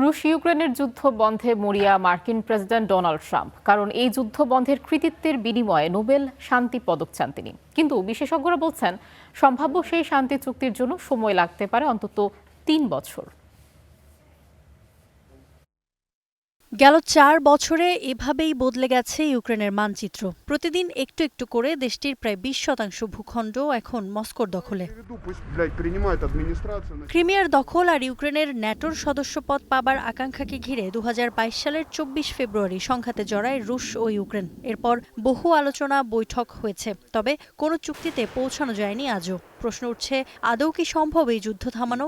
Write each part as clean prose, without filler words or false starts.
রুশ ইউক্রেনের যুদ্ধ বন্ধে মরিয়া মার্কিন প্রেসিডেন্ট ডোনাল্ড ট্রাম্প, কারণ এই যুদ্ধ বন্ধের কৃতিত্বের বিনিময়ে নোবেল শান্তি পদক চান তিনি। কিন্তু বিশেষজ্ঞরা বলছেন, সম্ভাব্য সেই শান্তি চুক্তির জন্য সময় লাগতে পারে অন্তত ৩ বছর। গেল ৪ বছরে এভাবেই বদলে গেছে ইউক্রেনের মানচিত্র। প্রতিদিন একটু একটু করে দেশটির প্রায় ২০% ভূখণ্ড এখন মস্কোর দখলে। ক্রিমিয়ার দখল আর ইউক্রেনের ন্যাটোর সদস্যপদ পাবার আকাঙ্ক্ষাকে ঘিরে ২০২২ সালের ২৪ ফেব্রুয়ারি সংঘাতে জড়ায় রুশ ও ইউক্রেন। এরপর বহু আলোচনা বৈঠক হয়েছে, তবে কোনো চুক্তিতে পৌঁছানো যায়নি আজও। প্রশ্ন উঠছে, আদৌ কি সম্ভব এই যুদ্ধ থামানো?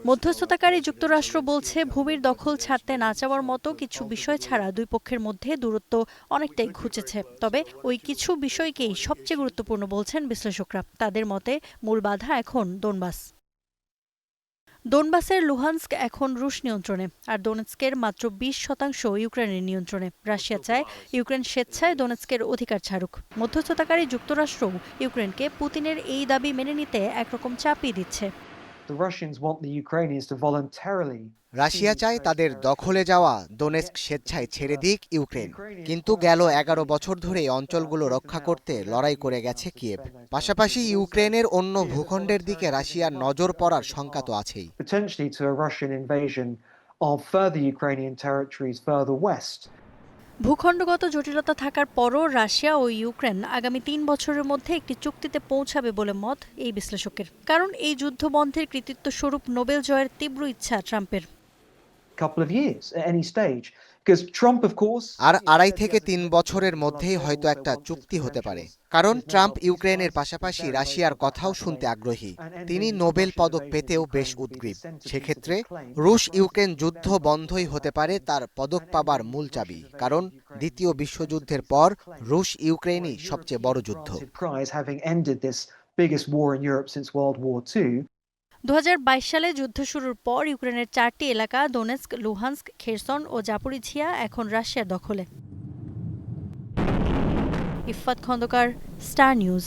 মধ্যস্থতাকারী যুক্তরাষ্ট্র বলছে, ভূমির দখল ছাড়তে না চাওয়ার মতো কিছু বিষয় ছাড়া দুই পক্ষের মধ্যে দূরত্ব অনেকটাই ঘুচেছে। তবে ওই কিছু বিষয়কেই সবচেয়ে গুরুত্বপূর্ণ বলছেন বিশ্লেষকরা। তাদের মতে মূল বাধা এখন দোনবাসের লুহান্স্ক এখন রুশ নিয়ন্ত্রণে, আর দোনেৎস্কের মাত্র ২০% ইউক্রেনের নিয়ন্ত্রণে। রাশিয়া চায় ইউক্রেন স্বেচ্ছায় দোনেৎস্কের অধিকার ছাড়ুক। মধ্যস্থতাকারী যুক্তরাষ্ট্রও ইউক্রেনকে পুতিনের এই দাবি মেনে নিতে একরকম চাপই দিচ্ছে। রাশিয়া চায় তাদের দখলে যাওয়া দোনেৎস্ক স্বেচ্ছায় ছেড়ে দিক ইউক্রেন, কিন্তু গেল ১১ বছর ধরে অঞ্চলগুলো রক্ষা করতে লড়াই করে গেছে কিয়েভ। পাশাপাশি ইউক্রেনের অন্য ভূখণ্ডের দিকে রাশিয়ার নজর পড়ার শঙ্কা তো আছেই। ভূখণ্ডগত জটিলতা থাকার পরও রাশিয়া ও ইউক্রেন আগামী ৩ বছরের মধ্যে একটি চুক্তিতে পৌঁছাবে বলে মত এই বিশ্লেষকের। কারণ এই যুদ্ধ বন্ধের কৃতিত্ব স্বরূপ নোবেল জয়ের তীব্র ইচ্ছা ট্রাম্পের। আর ২.৫ থেকে ৩ বছরের মধ্যেই হয়তো একটা চুক্তি হতে পারে, কারণ ট্রাম্প ইউক্রেনের পাশাপাশি রাশিয়ার কথাও শুনতে আগ্রহী। তিনি নোবেল পদক পেতেও বেশ উদগ্রীব। সেক্ষেত্রে রুশ ইউক্রেন যুদ্ধ বন্ধই হতে পারে তার পদক পাবার মূল চাবি, কারণ দ্বিতীয় বিশ্বযুদ্ধের পর রুশ ইউক্রেনই সবচেয়ে বড় যুদ্ধ। ২০২২ সালে যুদ্ধ শুরুর পর ইউক্রেনের ৪টি এলাকা দোনেৎস্ক, লুহান্স্ক, খেরসন ও জাপোরিঝিয়া এখন রাশিয়ার দখলে। Iffat Khandakar, Star news.